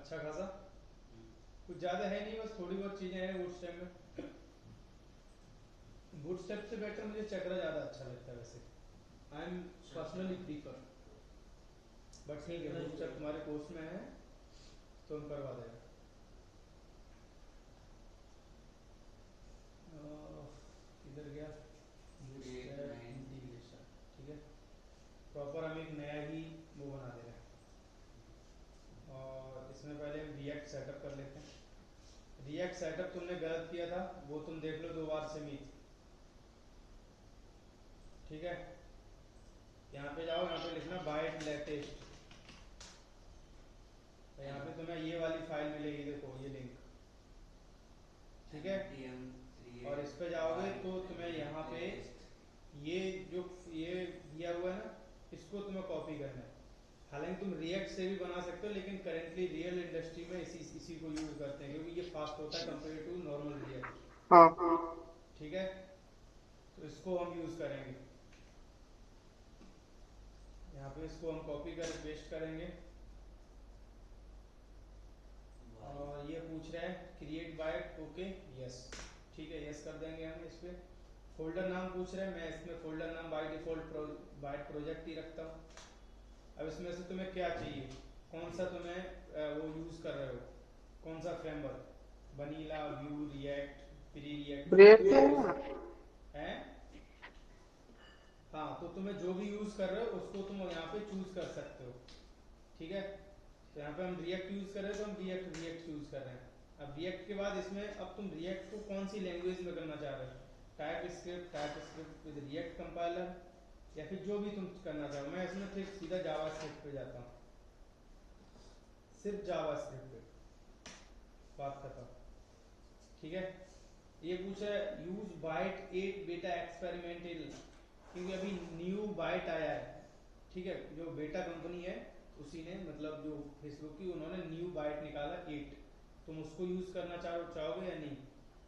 अच्छा खासा, कुछ ज़्यादा है नहीं, बस थोड़ी बहुत चीज़ें हैं बूटस्ट्रैप में। बूटस्ट्रैप से बेटर मुझे चक्रा ज़्यादा अच्छा लगता है वैसे, I am personally prefer. But ठीक है, बूटस्ट्रैप तुम्हारे कोर्स में है तो हम करवा देगा। किधर गया बूटस्ट्रैप इंटीग्रेशन, ठीक है। प्रॉपर हम एक नया ही वो बना दे रहे हैं, और इसमें पहले हम रिएक्ट सेटअप कर लेते हैं। रिएक्ट सेटअप तुमने गलत किया था, वो तुम देख लो 2 बार से मीत, ठीक है। यहाँ पे जाओ, यहाँ पे लिखना बाइट लेटेस्ट, तो यहाँ पे तुम्हें ये वाली फाइल मिलेगी, देखो ये लिंक, ठीक है। और इस पे जाओगे तो तुम्हें यहाँ पे ये जो ये दिया हुआ है ना, इसको तुम्हें कॉपी करना है। हालांकि तुम रिएक्ट से भी बना सकते हो, लेकिन करेंटली रियल इंडस्ट्री में इसी को यूज करते हैं, क्योंकि ये फास्ट होता है कंपेयर टू नॉर्मल रिएक्ट, हाँ ठीक है। तो इसको हम यूज करेंगे, यहाँ पे इसको हम कॉपी कर पेस्ट करेंगे। और ये पूछ रहा है क्रिएट बाइट, ओके यस, ठीक है, यस कर देंगे हम इस पे। फोल्डर नाम पूछ रहा है, मैं इसमें फोल्डर नाम बाय डिफॉल्ट बाइट प्रोजेक्ट ही रखता हूँ। अब इसमें से तुम्हें क्या चाहिए, कौन सा तुम्हें वो यूज कर रहे हो, कौन सा framework, vanilla, view, react, pre react, जो भी रिएक्ट तुम्हें है। यूज है। हाँ, तो तुम्हें जो भी यूज कर रहे हो उसको तुम यहाँ पे चूज कर सकते हो, ठीक है। तो यहाँ पे हम रिएक्ट यूज कर रहे हैं, तो हम रिएक्ट रिएक्ट यूज कर रहे हैं। अब रिएक्ट के बाद इसमें अब तुम रिएक्ट को कौन सी लैंग्वेज में करना चाह रहे हो, type script with react compiler, या फिर जो भी तुम करना चाहो। मैं इसमें फिर सीधा जावा स्क्रिप्ट पे जाता हूँ, सिर्फ जावा स्क्रिप्ट पे, बात खत्म, ठीक है। ये पूछा है यूज बाइट 8 बेटा एक्सपेरिमेंटल, क्योंकि अभी न्यू बाइट आया है, ठीक है। जो बेटा कंपनी है उसी ने, मतलब जो फेसबुक की, उन्होंने न्यू बाइट निकाला 8, तुम उसको यूज करना चाहोगे या नहीं।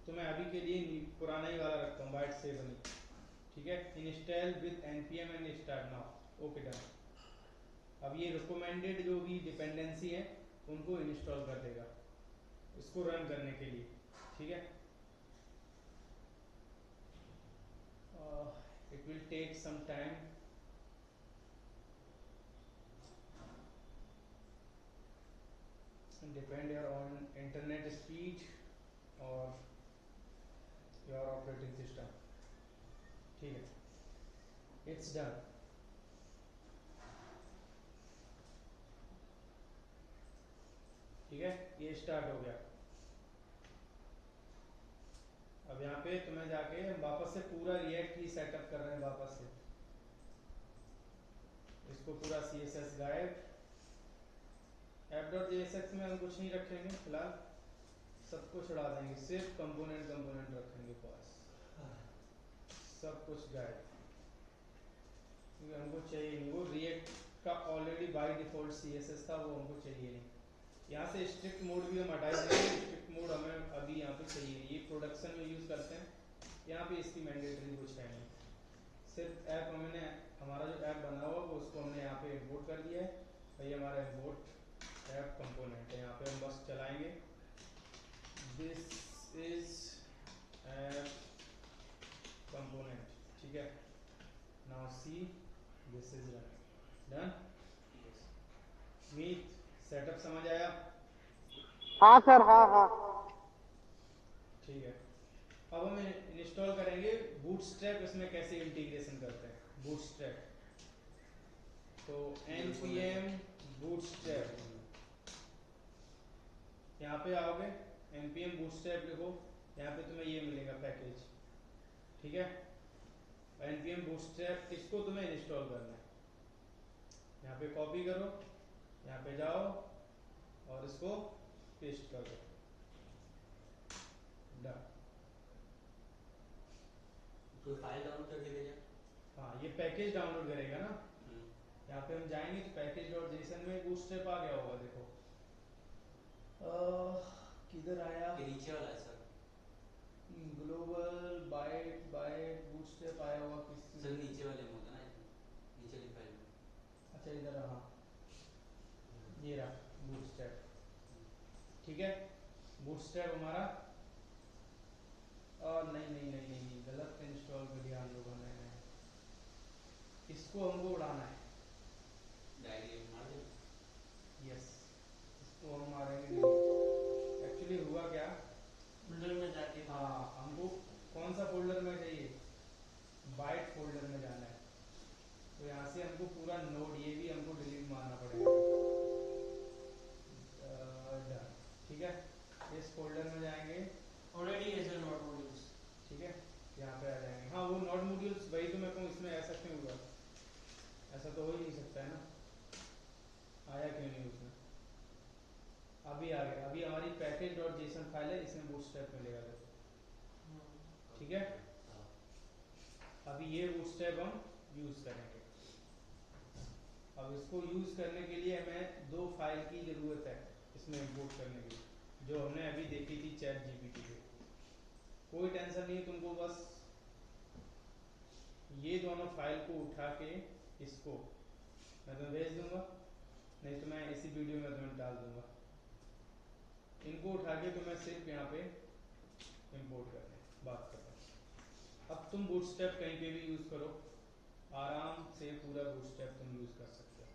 तो मैं अभी के लिए पुराना ही वाला रखता हूँ, बाइट 7 ही, ठीक है। Install with npm and start now, okay done. अब ये रिकमेंडेड जो भी डिपेंडेंसी है उनको इंस्टॉल कर देगा इसको रन करने के लिए, ठीक है। It will take some time, depend your on internet speed और योर ऑपरेटिंग सिस्टम, ठीक है। इट्स डन, ठीक है, ये स्टार्ट हो गया। अब यहाँ पे तुम्हें जाके हम वापस से पूरा रिएक्ट ही सेटअप कर रहे हैं, वापस से इसको पूरा CSS गायब, app.jsx में हम कुछ नहीं रखेंगे फिलहाल, सबको छुड़ा देंगे, सिर्फ कंपोनेंट कंपोनेंट रखेंगे पास, सब कुछ गायब, क्योंकि हमको चाहिए नहीं। वो रिएक्ट का ऑलरेडी बाय डिफॉल्ट CSS था, वो हमको चाहिए नहीं। यहाँ से स्ट्रिक्ट मोड भी हम हटा देंगे, स्ट्रिक्ट मोड हमें अभी यहाँ पे चाहिए नहीं, ये प्रोडक्शन में यूज़ करते हैं, यहाँ पे इसकी मैंडेटरी कुछ है नहीं। सिर्फ ऐप हमने, हमारा जो ऐप बना हुआ वो उसको हमने यहाँ पे इम्पोर्ट कर दिया है, और ये हमारा इम्पोर्ट ऐप कंपोनेंट है, यहाँ पे हम बस चलाएंगे दिस इज ऐप कंपोनेंट, ठीक है। Now see this is run, done. Meet setup समझ आया, हाँ सर, हाँ हाँ। ठीक है। अब हम इंस्टॉल करेंगे बूटस्ट्रैप, इसमें कैसे इंटीग्रेशन करते हैं बूटस्ट्रैप। तो npm bootstrap, यहाँ पे आओगे npm bootstrap लिखो, यहाँ पे तुम्हें ये मिलेगा पैकेज, ठीक है। npm bootstrap इसको तुम्हें इंस्टॉल करना है, यहाँ पे कॉपी करो, यहाँ पे जाओ और इसको पेस्ट कर दो, डन। कोई फाइल डाउनलोड करके भेजा? हाँ, ये पैकेज डाउनलोड करेगा ना, यहाँ पे हम जाएंगे तो पैकेज डॉट जेसन में बूटस्ट्रैप आ गया होगा, देखो किधर आया, ये नीचे वाला है sir. Global byte byte bootstrap आया होगा किसी सर नीचे वाले में होता ना, नीचे वाली फाइल में। अच्छा इधर, हाँ ये रहा बूटस्ट्रैप, ठीक है, बूटस्ट्रैप हमारा। और नहीं नहीं नहीं नहीं नहीं, गलत इंस्टॉल कर दिया हम लोगों ने, इसको हमको उड़ाना है। डायरी मार दे। यस, इसको हम मारेंगे डिलीट। एक्चुअली हुआ क्या, फोल्डर में जाके हाँ हमको कौन सा फोल्डर में चाहिए, बाइट फोल्डर में जाना है। तो यहाँ से हमको पूरा नोड ये भी हमको डिलीट मारना पड़ेगा। डन, ठीक है, इस फोल्डर में जाएंगे। ऑलरेडी है सर नोट मॉड्यूल्स। ठीक है, यहाँ पे आ जाएंगे। हाँ वो नोड मॉड्यूल्स, वही तो मैं कहूँ, इसमें ऐसा क्यों हुआ, ऐसा तो हो ही नहीं सकता है ना, आया क्यों नहीं उसमें, अभी आ गया। अभी हमारी पैकेज डॉट जेसन फाइल है, इसमें बूटस्ट्रैप मिलेगा देखो, ठीक है। अभी ये बूटस्ट्रैप हम यूज करेंगे। अब इसको यूज करने के लिए हमें दो फाइल की जरूरत है इसमें इंपोर्ट करने की, जो हमने अभी देखी थी चैट जीपीटी पे। कोई टेंशन नहीं, तुमको बस ये दोनों फाइल को उठा के इसको मैं तुम्हें भेज दूंगा, नहीं तो मैं इसी वीडियो में तुम्हें डाल दूंगा। इनको उठा के तुम्हें सिर्फ यहाँ पे इंपोर्ट करने, बात करते हैं। अब तुम बूटस्ट्रैप कहीं पे भी यूज करो, आराम से पूरा बूटस्ट्रैप तुम यूज कर सकते हो,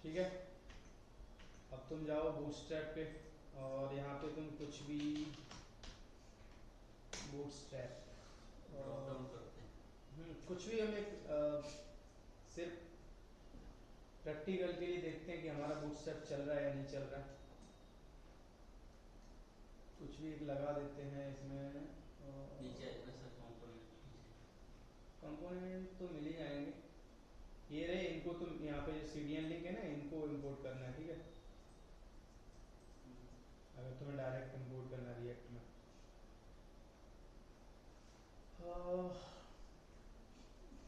ठीक है। अब तुम जाओ बूटस्ट्रैप पे और यहाँ पे तुम कुछ भी बूटस्ट्रैप ड्रॉप डाउन करते हैं। कुछ भी हम एक सिर्फ प्रैक्टिकल के लिए देखते हैं कि हमारा बूटस्ट्रैप चल रहा है या नहीं चल रहा है। कुछ भी एक लगा देते हैं इसमें। नीचे है ना सर कंपोनेंट, कंपोनेंट तो मिल ही जाएंगे, ये रहे। इनको तुम यहाँ पे जो CDN लिंक है ना, इनको इंपोर्ट करना है, ठीक है। अगर तुम्हें डायरेक्ट इंपोर्ट करना है रिएक्ट में,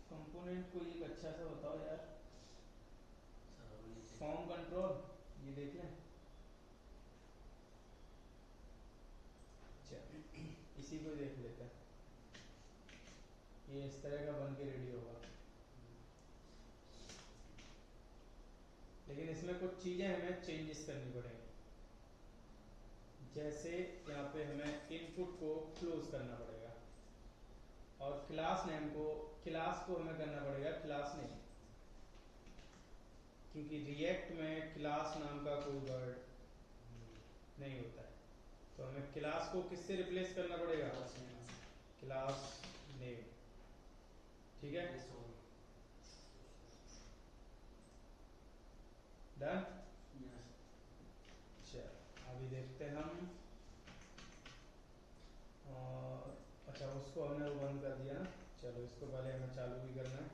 कंपोनेंट को एक अच्छा सा बताओ यार, सर अब नीचे फॉर्म कंट्रोल, ये देख लें। चल इसी को देख लेते हैं, ये इस तरह का बन के रेडी होगा। लेकिन इसमें कुछ चीजें हमें चेंजेस करनी पड़ेंगी, जैसे यहाँ पे हमें इनपुट को क्लोज करना पड़ेगा और क्लास नेम को, क्लास को हमें करना पड़ेगा क्लास नेम, क्योंकि रिएक्ट में क्लास नाम का कोई वर्ड नहीं होता है। तो हमें क्लास को किससे रिप्लेस करना पड़ेगा, क्लास नेम, ठीक है। डन, चल अभी देखते हैं हम। और अच्छा, उसको हमने वो बंद कर दिया ना, चलो इसको पहले हमें चालू भी करना है।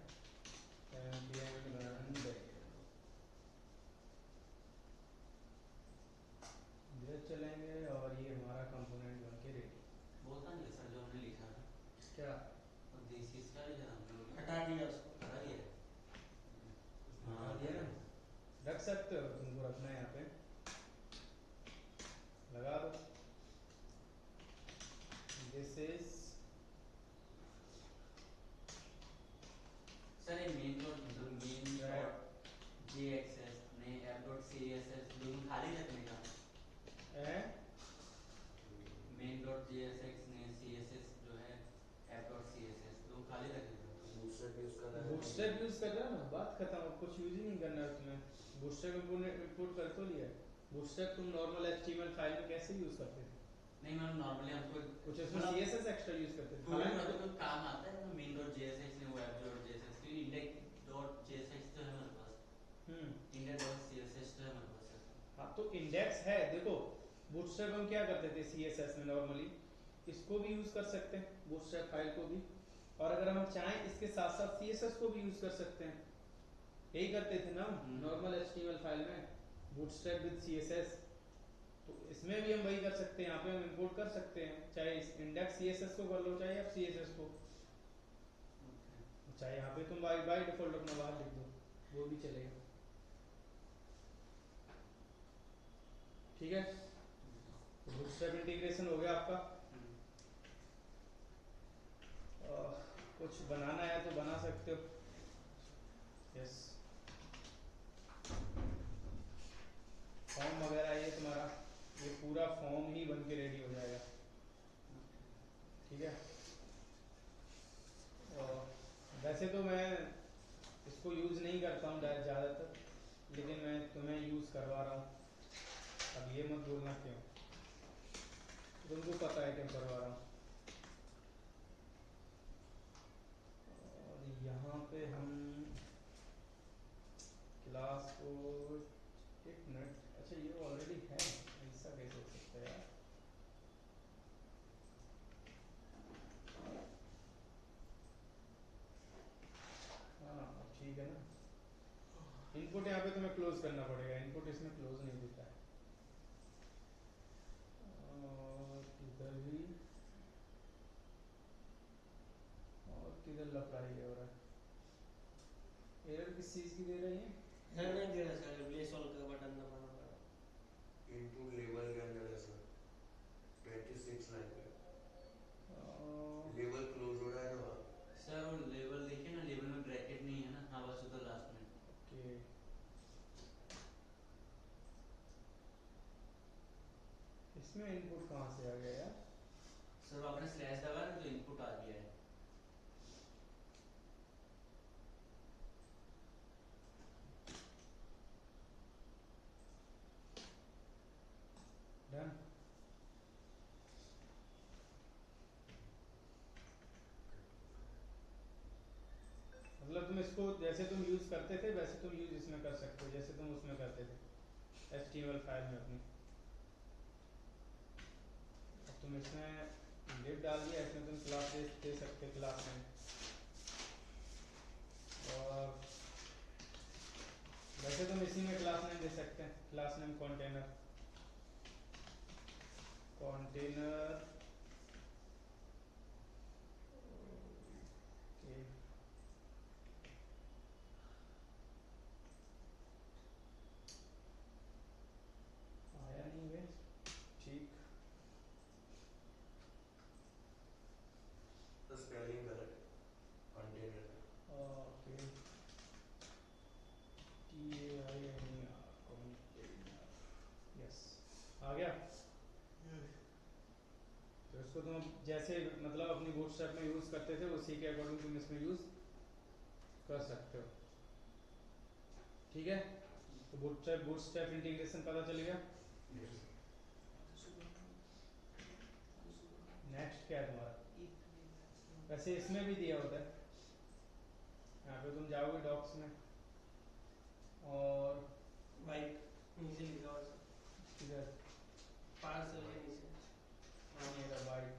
धीरे चलेंगे और ये हमारा कंपोनेंट बन के रेडी। बहुत नहीं सर जो हमने लिखा था, क्या और दिस इज का लिखा था हमने, हटा दिया उसको। हटा दिया है। हटा दिया ना, रख सकते हो, तुमको रखना है यहाँ पे, लगा दो। दिस इज सर ये मेन डॉट जेएक्सएस ने ऐप डॉट सीएसएस दोनों खाली रखने का, मेन डॉट जेएसएस ने सीएसएस जो है ऐप डॉट सीएसएस दोनों खाली रखने का। बूटस्ट्रैप यूज कर रहा है, बूटस्ट्रैप यूज कर रहा है ना, बात खत्म, अब कुछ यूज ही नहीं करना है तुम्हें। बूटस्ट्रैप इंपोर्ट कर तो लिया, बूटस्ट्रैप तुम नॉर्मल HTML फाइल में कैसे यूज करते थे, नहीं मैम नॉर्मली हमको कुछ उसमें CSS एक्स्ट्रा यूज करते थे। थोड़ा मतलब तो काम आता है मेन डॉट जेएसएस ने वो ऐप डॉट जेएसएस की इंडेक्स डॉट जेएसएस तो है हमारे पास, इंडेक्स डॉट सीएसएस तो है हमारे पास। हाँ तो इंडेक्स है, देखो बूटस्ट्रैप हम क्या करते थे CSS में नॉर्मली, इसको भी यूज कर सकते हैं बूटस्ट्रैप फाइल को भी, और अगर हम चाहें इसके साथ साथ CSS को भी यूज कर सकते हैं, यही करते थे ना नॉर्मल HTML फाइल में, बूटस्ट्रैप विद CSS। तो इसमें भी हम वही कर सकते हैं, यहाँ पे हम इंपोर्ट कर सकते हैं, चाहे इस इंडेक्स CSS को कर लो, चाहे आप CSS को, चाहे यहाँ पे तुम बाय डिफॉल्ट अपना बाहर लिख दो, वो भी चलेगा, ठीक है। तो बूटस्ट्रैप इंटीग्रेशन हो गया आपका। कुछ बनाना है तो बना सकते हो, यस। फॉर्म वगैरह ये तुम पूरा फॉर्म ही बन के रेडी हो जाएगा। ठीक है, और वैसे तो मैं इसको यूज़ नहीं करता हूँ ज़्यादातर, लेकिन मैं तुम्हें यूज़ करवा रहा हूँ। अब ये मत बोलना क्यों, तुमको पता है क्यों करवा रहा हूँ। और यहाँ पे हम क्लास को, एक मिनट, अच्छा ये ऑलरेडी है, ऐसा कैसे हो सकता है यार। हाँ ठीक है ना, इनपुट यहाँ पे तुम्हें क्लोज करना पड़ेगा, इनपुट इसमें क्लोज नहीं दिखता है। और किधर भी, और किधर लफड़ाई हो रहा है, एरर किस चीज़ की दे रही है। सर नहीं दे रहा सर, प्लेस ऑल का बटन दबाना पड़ा। इनपुट लेवल के अंदर है सर, 26 लाइन पे लेवल क्लोज हो रहा है ना वहाँ। सर वो लेवल देखिए ना, लेवल में ब्रैकेट नहीं है ना, हाँ बस उधर लास्ट में। ओके, इसमें इनपुट कहाँ से आ गया यार। सर आपने स्लैश दबाया ना तो इनपुट आ गया है। डन, मतलब तुम इसको जैसे तुम यूज़ करते थे वैसे तुम यूज़ इसमें कर सकते हो, जैसे तुम उसमें करते थे HTML फाइल में अपनी। अब तुम इसमें लिब डाल दिया, इसमें तुम क्लास दे सकते, क्लास में। और वैसे तुम इसी में क्लास नेम दे सकते हैं, क्लास नेम कंटेनर, कंटेनर के आया नहीं वे, ठीक, तो स्पेलिंग गलत है कंटेनर का। ओके, TAINER कंटेनर, यस आ गया। तो इसको तुम जैसे मतलब अपनी बूटस्ट्रैप में यूज़ करते थे उसी के अकॉर्डिंग तुम इसमें यूज़ कर सकते हो। ठीक है, तो बूटस्ट्रैप इंटीग्रेशन पता चल गया। नेक्स्ट क्या है तुम्हारा, वैसे इसमें भी दिया होता है, यहाँ पे तुम जाओगे डॉक्स में और वाइट नीचे लिखा हुआ सर, किधर, पार्सल के नीचे। ये रहा बाइट,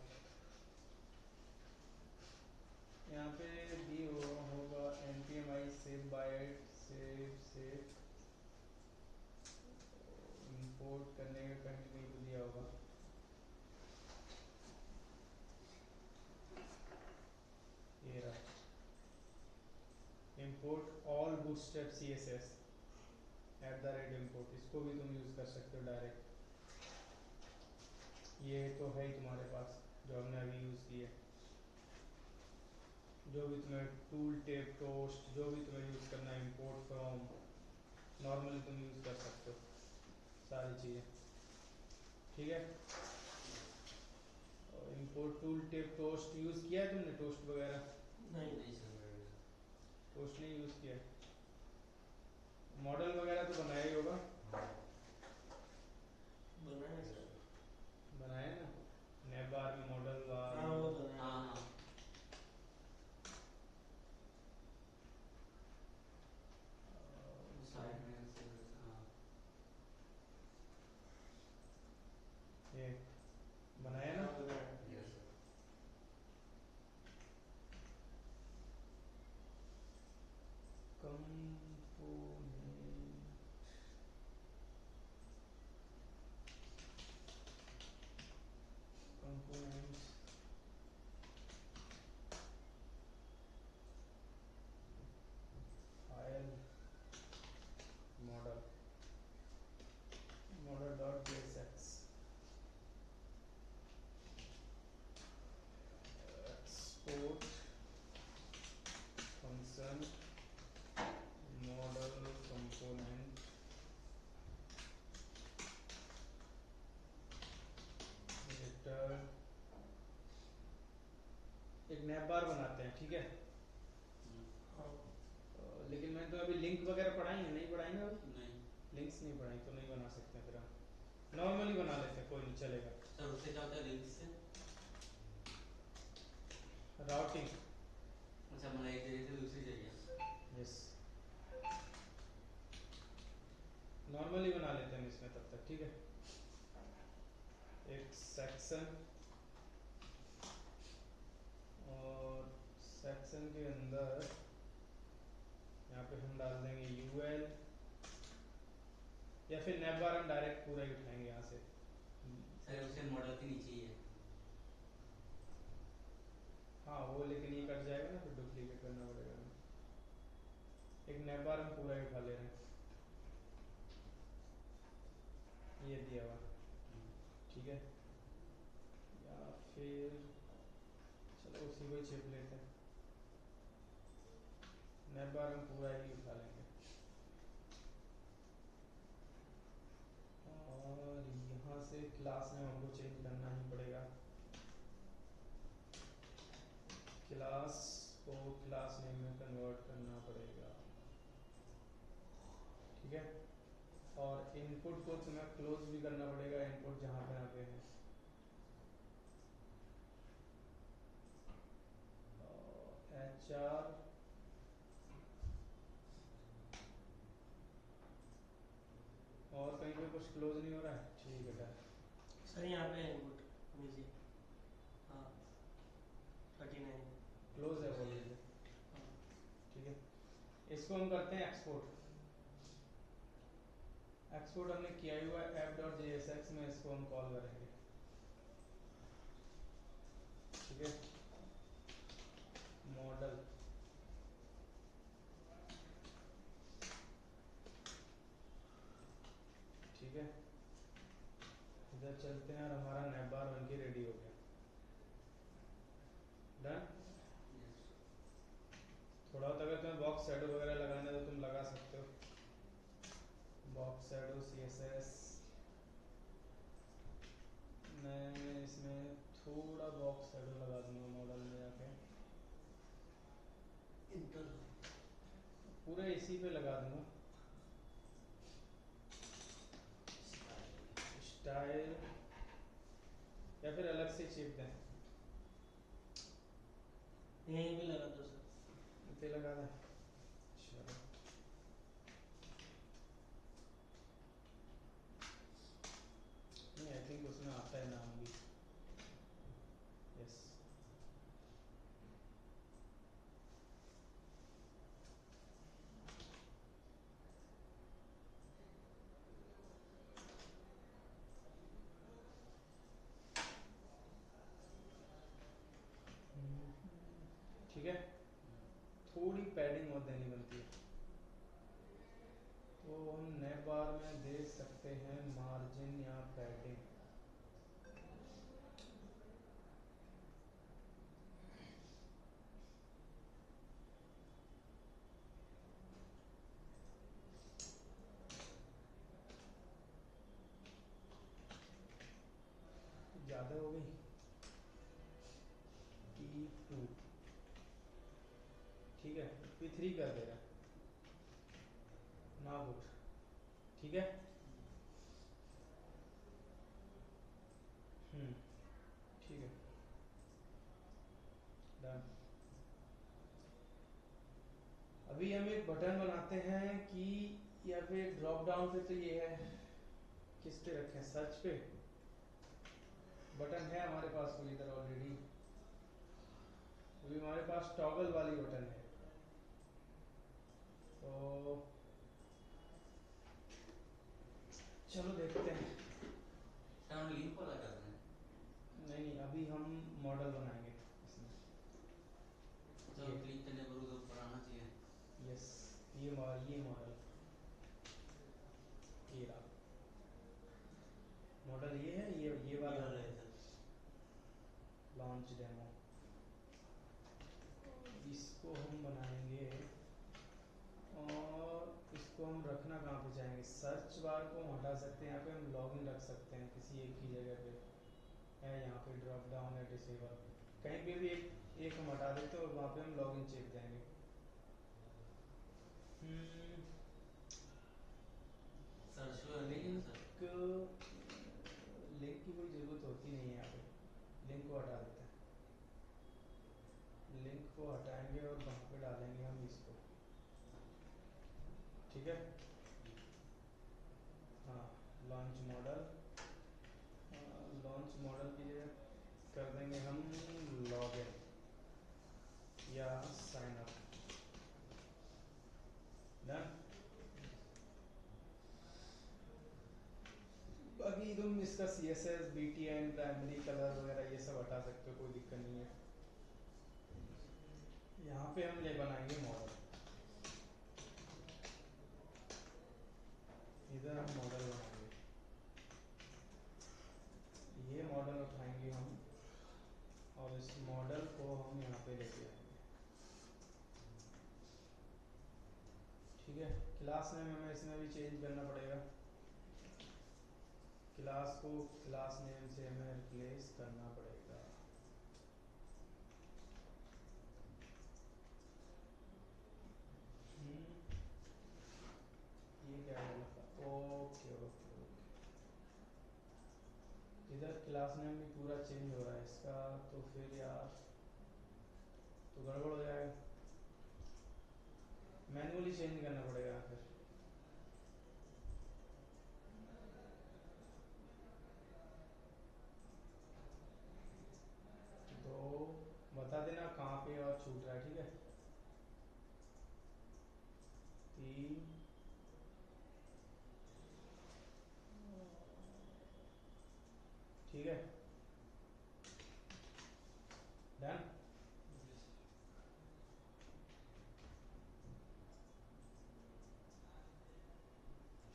यहाँ पे भी होगा npm i save byte save import करने का कहीं कहीं तो दिया होगा। ये रहा import all bootstrap css @import, इसको भी तुम यूज़ कर सकते हो डायरेक्ट। ये तो है ही तुम्हारे पास जो हमने अभी यूज़ किया, जो भी तुम्हें टूल टेप टोस्ट जो भी तुम्हें यूज़ करना है, इंपोर्ट फ्रॉम, नॉर्मली तुम यूज़ कर सकते हो सारी चीज़ें। ठीक है, और import tool tape toast use किया है तुमने, टोस्ट वगैरह नहीं नहीं सर। टोस्ट नहीं यूज़ किया, मॉडल वगैरह तो बनाया ही होगा, बनाया सर। बनाया ना, नैब बार में मॉडल बार। हाँ वो बनाया। हाँ हाँ साइड में से, हाँ ये बनाया ना, हाँ, बनाया। Yes sir. कंपोनेंट एक नैप बार बनाते हैं, ठीक है। हाँ लेकिन मैंने तो अभी लिंक वगैरह पढ़ाई है, नहीं पढ़ाई ना अभी? नहीं लिंक्स नहीं पढ़ाई तो नहीं बना सकते फिर हम नॉर्मली बना लेते हैं, कोई नहीं चलेगा। सर उससे क्या होता है लिंक से? राउटिंग, अच्छा मतलब एक जगह से दूसरी जगह। यस, नॉर्मली बना लेते हैं इसमें तब तक, ठीक है। एक सेक्शन, और सेक्शन के अंदर यहाँ पे हम डाल देंगे यूएल, या फिर नैप बार हम डायरेक्ट पूरा ही उठाएंगे यहाँ से। सर उसके मॉडल के नीचे ही है। हाँ वो लेकिन ये कट जाएगा ना, फिर डुप्लीकेट करना पड़ेगा हमें। एक नैप बार हम पूरा ही उठा ले रहे हैं, ये दिया हुआ, ठीक है। या फिर चलो उसी को ही चिप लेते हैं, नैप बार हम पूरा ही उठा लेंगे। और यहाँ से क्लास में हमको चेंज करना ही पड़ेगा, क्लास को क्लास नेम में कन्वर्ट करना पड़ेगा, ठीक है। और इनपुट को तुम्हें क्लोज भी करना पड़ेगा, इनपुट जहाँ पे यहाँ पे है। HR और कहीं पे कुछ क्लोज नहीं हो रहा है, ठीक है डन। सर यहाँ पे इनपुट नीचे, हाँ 39। क्लोज है बोल लीजिए, हाँ ठीक है। इसको हम करते हैं एक्सपोर्ट। एक्सपोर्ट हमने किया ही हुआ है app.jsx में, इसको हम कॉल करेंगे, ठीक है। मॉडल, ठीक है। इधर चलते हैं और हमारा नैप बार बनके रेडी हो गया, डन। थोड़ा बहुत अगर तुम्हें बॉक्स शैडो वगैरह लगाना है तो तुम लगा सकते हो, बॉक्स शैडो CSS। मैं इसमें थोड़ा बॉक्स शैडो लगा दूंगा मॉडल में जाके, इंटर पूरा इसी पे लगा दूंगा। स्टाइल, या फिर अलग से चिप दें, यहीं पे लगा दो सर। पे लगा दें, चलो। नहीं आई थिंक उसमें आता है नाम भी, यस। ठीक है, थोड़ी पैडिंग और देनी बनती है, तो हम नैप बार में दे सकते हैं मार्जिन या पैडिंग। ज़्यादा हो गई, P2, ठीक है, P3 कर दे रहा है ना, गुड, ठीक है। ठीक है, डन। अभी हम एक बटन बनाते हैं कि, या फिर ड्रॉप डाउन पे, तो ये है किस पे रखें, सर्च पे। बटन है हमारे पास कोई इधर ऑलरेडी, अभी हमारे पास टॉगल वाली बटन है, तो चलो देखते हैं। सर हम लिंक वाला कर रहे हैं। नहीं नहीं, अभी हम मॉडल बनाएंगे इसमें, तो क्लिक करने पर उधर बनाना चाहिए। यस, ये मॉडल, ये रहा मॉडल, ये है, ये वाला वाला है, है सर। Launch demo. इसको हम बनाएंगे, और इसको हम रखना कहाँ पे चाहेंगे, सर्च बार को हम हटा सकते हैं, यहाँ पे हम लॉगिन रख सकते हैं किसी एक ही जगह पे है, यहाँ पे ड्रॉप डाउन है डिसेबल, कहीं पे भी एक एक हम हटा देते हैं और वहाँ पे हम लॉगिन चेक देंगे। सर्च को नहीं है लिंक सर। लिंक की कोई ज़रूरत होती नहीं है यहाँ पे, लिंक को हटा देते हैं। लिंक को हटाएंगे और वहाँ पे डालेंगे हम इसको, ठीक है। हाँ, लॉन्च मॉडल, लॉन्च मॉडल की जगह कर देंगे हम लॉगिन या साइन अप। डन। बाकी तुम इसका CSS, BTN, प्राइमरी कलर वगैरह ये सब हटा सकते हो, कोई दिक्कत नहीं है। यहाँ पे हम ले बनाएंगे मॉडल, इधर हम मॉडल बनाएंगे, ये मॉडल उठाएंगे हम और इस मॉडल को हम यहाँ पे लेके आएंगे, ठीक है। क्लास नेम हमें इसमें भी चेंज करना पड़ेगा, क्लास को क्लास नेम से हमें रिप्लेस करना पड़ेगा। ये क्या बोला था, ओके ओके ओके, इधर क्लास नेम भी पूरा चेंज हो रहा है इसका, तो फिर यार तो गड़बड़ हो जाएगा, मैनुअली चेंज करना पड़ेगा फिर। तो बता देना कहाँ पे और छूट रहा है, ठीक है। 3, ठीक है, डन।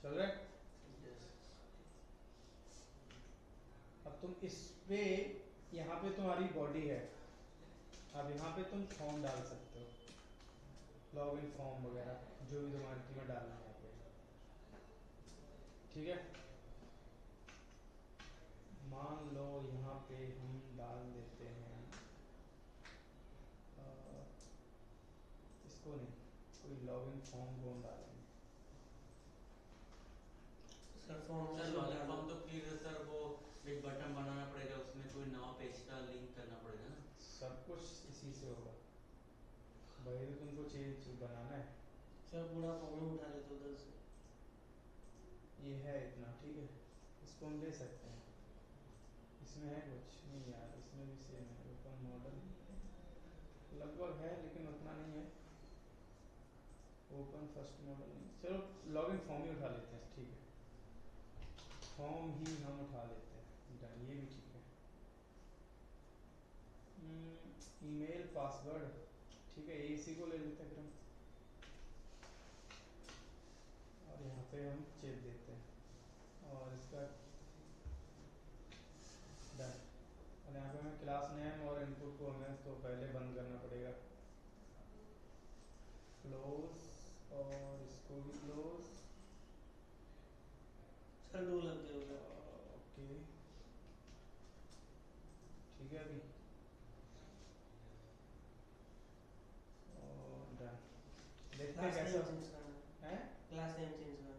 चल रहा है। यस। अब तुम इस पे, यहाँ पे तुम्हारी बॉडी है, अब यहाँ पे तुम फॉर्म डाल सकते हो, लॉगिन फॉर्म वगैरह जो भी तुम्हें डालना है यहाँ पे, ठीक है। मान लो यहाँ पे हम डाल देते हैं इसको नहीं, कोई लॉगिन फॉर्म को हम डालेंगे। Sir form sir login form तो फिर सर वो एक बटन बनाना पड़ेगा, उसमें कोई नया पेज का लिंक करना पड़ेगा ना। सब कुछ इसी से होगा भाई, तो तुमको चेंज बनाना है, सर पूरा फॉर्म ही उठा लेते उधर से। ये है इतना, ठीक है, इसको हम ले सकते हैं। इसमें है कुछ नहीं यार, इसमें भी सेम है, ओपन मॉडल लगभग है लेकिन उतना नहीं है, ओपन फर्स्ट मॉडल नहीं। चलो लॉगिन फॉर्म ही उठा लेते हैं, ठीक है, फॉर्म ही हम उठा लेते हैं, डन, ये भी ठीक है। ईमेल पासवर्ड, ठीक है, इसी को ले लेते हैं फिर हम, और यहाँ पे हम चेक देते हैं और इसका डन। और यहाँ पे हमें क्लास नेम और इनपुट को हमें तो पहले बंद करना पड़ेगा, क्लोज, और इसको भी क्लोज, सर 2 लग गए उधर। ओके, ठीक है अभी, और डन। देखते हैं क्लास नेम कैसा चेंज करना है। क्लास नेम चेंज करना।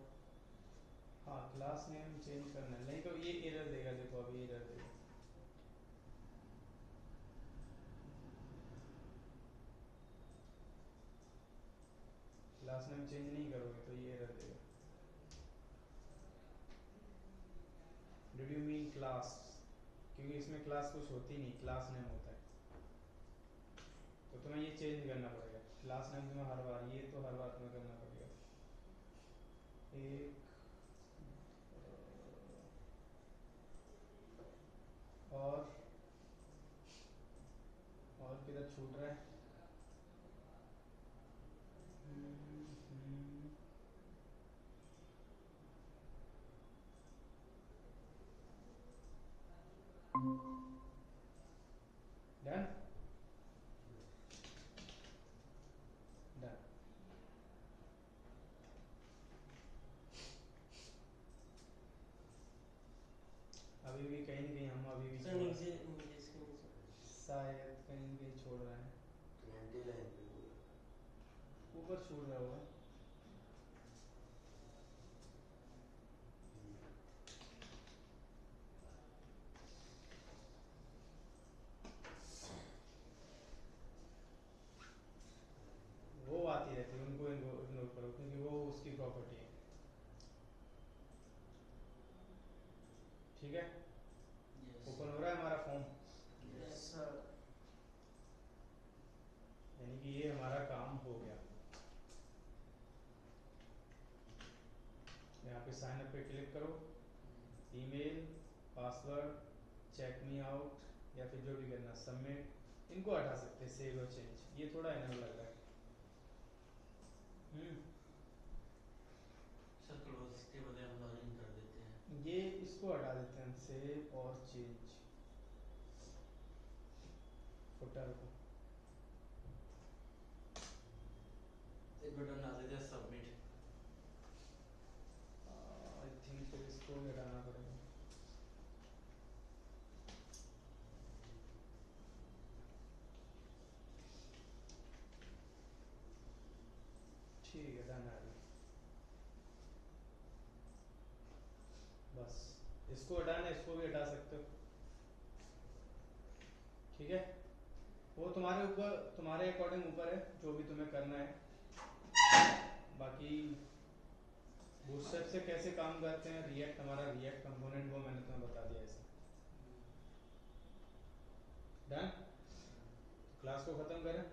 हाँ, क्लास नेम चेंज करना है, नहीं तो ये एरर देगा, देखो अभी एरर देगा। क्लास नेम चेंज नहीं करोगे तो ये एरर देगा। डिड यू मीन क्लास, क्योंकि इसमें क्लास कुछ होती नहीं, क्लास नेम होता है, तो तुम्हें ये चेंज करना पड़ेगा। क्लास नेम तुम्हें हर बार, ये तो हर बार तुम्हें करना पड़ेगा। एक और किधर छूट रहा है, डन डन। अभी भी कहीं ना कहीं हम अभी भी सर नीचे नीचे इसके नीचे शायद कहीं कहीं छोड़ रहा है, 20 लाइन पे बोला। ऊपर छोड़ रहा होगा। वो आती रहती है, उनको इग्नोर करो क्योंकि वो उसकी प्रॉपर्टी है। ठीक है, Yes. ओपन हो रहा है हमारा फॉर्म, यस सर। यानी कि ये हमारा काम हो गया। यहाँ पे साइन अप पे क्लिक करो, email, password, check me out या फिर जो भी करना, सबमिट, इनको हटा सकते हैं, सेव और चेंज, ये थोड़ा इनर लग रहा है। सर क्लोज के बजाय हम लॉगिन कर देते हैं। ये इसको हटा देते हैं, सेव और चेंज, फुटर को। एक बटन आ जाता है सबमिट। आई थिंक फिर इसको भी हटाना पड़ेगा। ठीक है, डन आ गया। बस इसको हटाना है, इसको भी हटा सकते हो। ठीक है, वो तुम्हारे ऊपर, तुम्हारे अकॉर्डिंग ऊपर है, जो भी तुम्हें करना है। बाकी बूटस्ट्रैप से कैसे काम करते हैं, रिएक्ट, हमारा रिएक्ट कंपोनेंट, वो मैंने तुम्हें बता दिया ऐसे। डन, क्लास को खत्म करें।